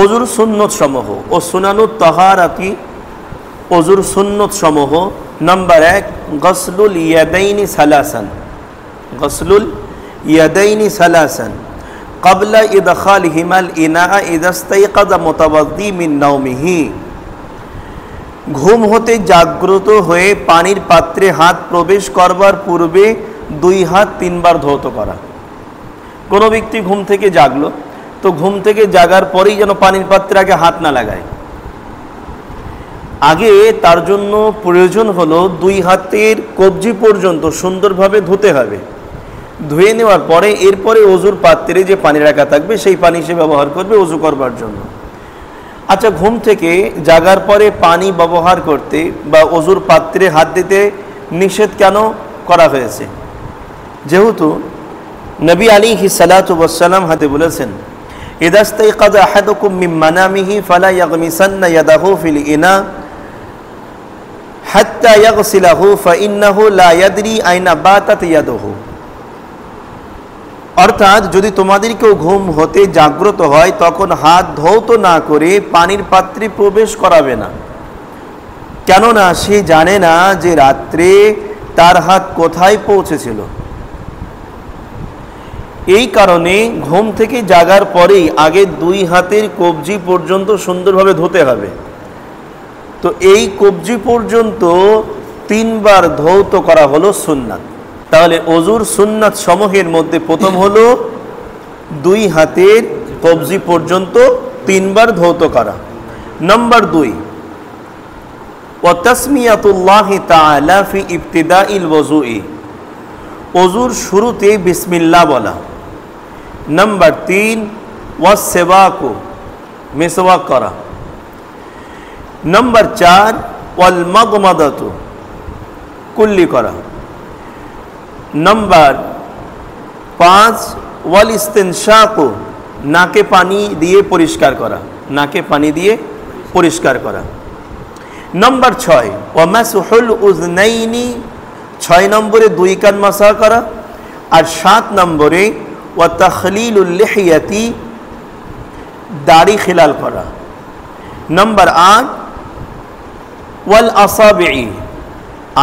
অজুর সুন্নত সমূহ ও সুনানুত তাহারাতি, অজুর সুন্নত সমূহ। নাম্বার 1, গসলুল ইয়াদাইনি সালাসান, গসলুল ইয়াদাইনি সালাসান ক্বাবলা ইদখালিহিমাল ইনাআ ইযা ইসতাইকাযা মুতাওয়াদ্দি মিন নাওমিহি। ঘুম হতে জাগ্রত হয়ে পানির পাত্রে হাত প্রবেশ করবার পূর্বে 2 হাত 3 বার ধৌত করা। কোনো ব্যক্তি ঘুম থেকে জাগলো, তো ঘুম থেকে জাগার পরেই যেন পানির পাত্রে আগে হাত না লাগায়। আগে তার জন্য প্রয়োজন হলো 2 হাতের কবজি পর্যন্ত সুন্দরভাবে ধুতে হবে। ধুয়ে নেওয়ার পরে এরপরে অজুর পাত্রে যে পানি রাখা থাকবে সেই পানি সে ব্যবহার করবে অজু করবার জন্য। আচ্ছা, ঘুম থেকে জাগার পরে পানি ব্যবহার করতে বা অজুর পাত্রে হাত দিতে নিষেধ কেন করা হয়েছে? যেহেতু নবী আলাইহিস সালাতু ওয়াস সালাম হাতে বলেছেন, ইযা ইসতাইকাযা আহাদুকুম মিন মানামিহি ফালা ইয়াগমিসান্না ইয়াদাহু ফিল ইনা হাত্তা ইয়াগসিলাহু ফাইন্নাহু লা ইয়াদরি আইনা বাতাত ইয়াদুহু। অর্থাৎ যদি তোমাদের কেউ ঘুম হতে জাগ্রত হয় তখন হাত ধৌত না করে পানির পাত্রে প্রবেশ করাবে না, কেননা সে জানে না যে রাত্রে তার হাত কোথায় পৌঁছেছিল। এই কারণে ঘুম থেকে জাগার পরেই আগে 2 হাতের কবজি পর্যন্ত সুন্দরভাবে ধুতে হবে। তো এই কবজি পর্যন্ত 3 বার ধৌত করা হলো সুন্নাত। তাহলে অজুর সুন্নাত সমূহের মধ্যে প্রথম হলো 2 হাতের কবজি পর্যন্ত 3 বার ধৌত করা। নাম্বার 2, ওয়া তাসমিয়াতুল্লাহি তাআলা ফি ইবতিদাইল ওযুই, অজুর শুরুতে বিসমিল্লাহ বলা। নাম্বার 3, ওয়াস সিওয়াকু, মিসওয়াক করা। নাম্বার 4, ওয়াল মাগমাদাতু, কুল্লি করা। নাম্বার 5, ওয়াল ইস্তিনশাকু, নাকে পানি দিয়ে পরিষ্কার করা, নাকে পানি দিয়ে পরিষ্কার করা। নাম্বার 6, ওয়া মাসহুল উযনাইনি, 6 নম্বরে 2 কান মাসা করা। আর 7 নম্বরে ওয়া তাখলিলুল লিহিয়াতি, দাড়ি খিলাল করা। নাম্বার 8, ওয়াল আসাবি'i,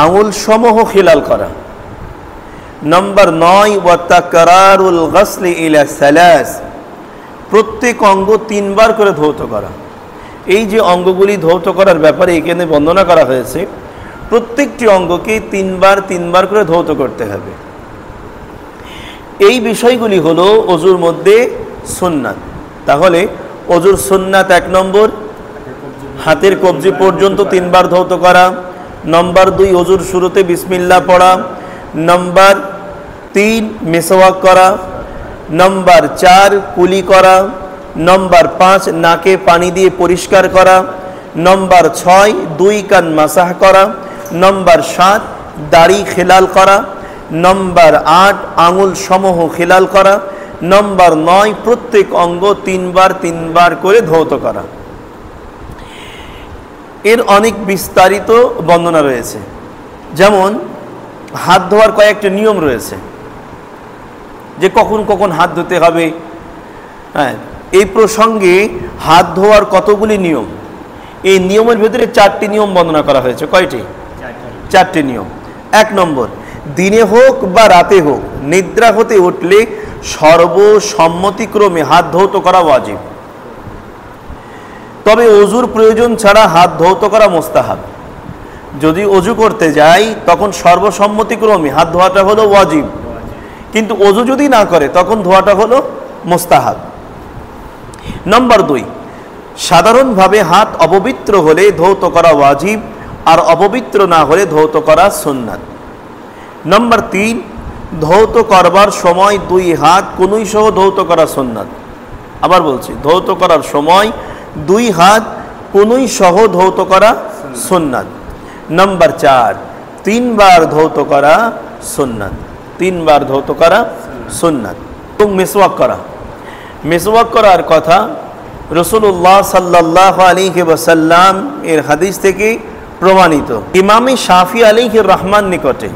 আঙুল সমূহ খিলাল করা। নাম্বার 9, ওয়া তাকরারুল গসলি ইলা সালাস, প্রত্যেক অঙ্গ 3 বার করে ধৌত করা। এই যে অঙ্গগুলি ধৌত করার ব্যাপারে এখানে বর্ণনা করা হয়েছে, প্রত্যেকটি অঙ্গকে 3 বার করে ধৌত করতে হবে। এই বিষয়গুলি হলো অজুর মধ্যে সুন্নাত। তাহলে অজুর সুন্নাত 1 নম্বর, হাতের কবজি পর্যন্ত 3 বার ধৌত করা। নাম্বার 2, অজুর শুরুতে বিসমিল্লাহ পড়া। নাম্বার 3, মিসওয়াক করা। নাম্বার 4, কুলি করা। নাম্বার 5, নাকে পানি দিয়ে পরিষ্কার করা। নাম্বার 6, 2 কান মাসাহ করা। নাম্বার 7, দাড়ি খিলাল করা। নাম্বার 8, আঙুল সমূহ খিলাল করা। নাম্বার 9, প্রত্যেক অঙ্গ 3 বার করে ধৌত করা। এর অনেক বিস্তারিত বর্ণনা রয়েছে। যেমন হাত ধোয়ার কয়েকটা নিয়ম রয়েছে, যে কখন কখন হাত ধুতে হবে। হ্যাঁ, এই প্রসঙ্গে হাত ধোয়ার কতগুলি নিয়ম, এই নিয়মের ভিতরে 4টি নিয়ম বর্ণনা করা হয়েছে। কয়টি? 4টি নিয়ম। 1 নম্বর, দিনে হোক বা রাতে হোক নিদ্রা হতে উঠলে সর্বসম্মতিক্রমে হাত ধৌত করা ওয়াজিব। তবে অজুর প্রয়োজন ছাড়া হাত ধৌত করা মুস্তাহাব। যদি অজু করতে যাই তখন সর্বসম্মতিক্রমে হাত ধোয়াটা হলো ওয়াজিব, কিন্তু অজু যদি না করে তখন ধোয়াটা হলো মুস্তাহাব। নাম্বার 2, সাধারণভাবে হাত অপবিত্র হলে ধৌত করা ওয়াজিব, আর অপবিত্র না হলে ধৌত করা সুন্নাত। নাম্বার 3, ধৌত করবার সময় 2 হাত কনুই সহ ধৌত করা সুন্নাত। আবার বলছি, ধৌত করার সময় 2 হাত কনুই সহ ধৌত করা সুন্নাত। নাম্বার 4, 3 বার ধৌত করা সুন্নাত। 3 বার ধৌত করা সুন্নাত। এবং মিসওয়াক করা, মিসওয়াক করার কথা রাসূলুল্লাহ সাল্লাল্লাহু আলাইহি ওয়াসাল্লাম এর হাদিস থেকে প্রমাণিত। ইমাম শাফি আলাইহির রহমান নিকটে,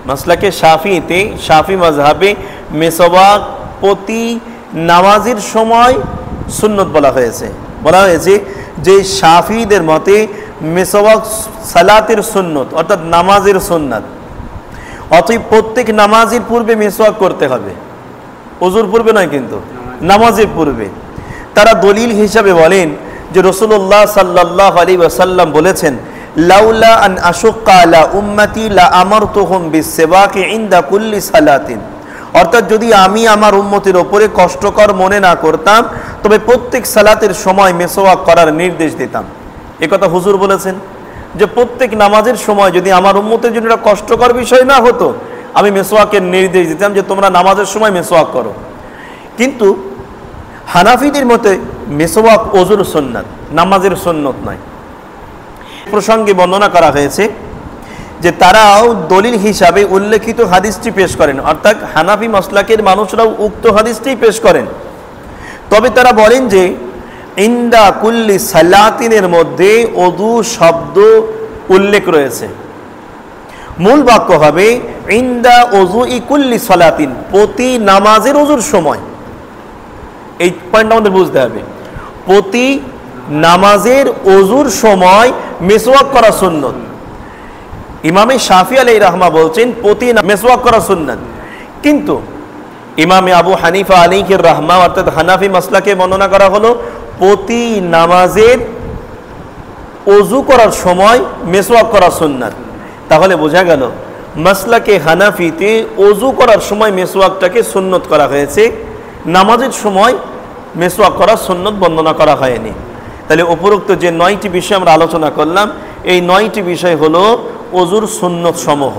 মাসলাকে শাফিতে, শাফি মাযহাবে মিসওয়াক প্রতি নামাজের সময় সুন্নত বলা হয়েছে। বলা হয়েছে যে শাফিদের মতে মেসওয়াক সালাতের সুন্নত, অর্থাৎ নামাজের সুন্নাত। অতএব প্রত্যেক নামাজের পূর্বে মেসওয়াক করতে হবে, ওযুর পূর্বে নয়, কিন্তু নামাজের পূর্বে। তারা দলিল হিসাবে বলেন যে রাসূলুল্লাহ সাল্লাল্লাহু আলাইহি ওয়াসাল্লাম বলেছেন, লাউলা আন আশুক্কা আলা উম্মতি লা আমারতুহুম বিসসিওয়াকি ইনদা কুল্লি সালাতিন। অর্থাৎ যদি আমি আমার উম্মতের ওপরে কষ্টকর মনে না করতাম, তবে প্রত্যেক সালাতের সময় মেসওয়াক করার নির্দেশ দিতাম। একথা হুজুর বলেছেন যে প্রত্যেক নামাজের সময় যদি আমার উম্মতের জন্য একটা কষ্টকর বিষয় না হতো, আমি মেসওয়াকের নির্দেশ দিতাম যে তোমরা নামাজের সময় মেসওয়াক করো। কিন্তু হানাফিদের মতে মেসওয়াক ওযুর সুন্নাত, নামাজের সুন্নত নয়। প্রসঙ্গে বর্ণনা করা হয়েছে যে তারাও দলিল হিসাবে উল্লেখিত হাদিসটি পেশ করেন, অর্থাৎ হানাফি মাসলাকের মানুষরাও উক্ত হাদিসটি পেশ করেন। তবে তারা বলেন যে ইনদা কুল্লি সালাতিনের মধ্যে ওযু শব্দ উল্লেখ রয়েছে। মূল বাক্য হবে ইনদা ওযুই কুল্লি সালাতিন, প্রতি নামাজের ওযুর সময়। এই পয়েন্টটা আমাদের বুঝতে হবে, প্রতি নামাজের ওযুর সময় মেসওয়াক করা সুন্নত। ইমামে শাফি আলাইহির রাহমা বলছেন প্রতি মেসওয়াক করা সুন্নাত, কিন্তু ইমামে আবু হানিফা আলাইহির রাহমা অর্থাৎ হানাফি মাসলাকে বর্ণনা করা হলো প্রতি নামাজের ওযু করার সময় মেসওয়াক করা সুন্নাত। তাহলে বোঝা গেল মাসলাকে হানাফিতে ওযু করার সময় মেসওয়াকটাকে সুন্নত করা হয়েছে, নামাজের সময় মেসওয়াক করা সুন্নত বর্ণনা করা হয়নি। তাহলে উপরোক্ত যে 9টি বিষয় আমরা আলোচনা করলাম, এই 9টি বিষয় হলো ওযুর সুন্নত সমূহ।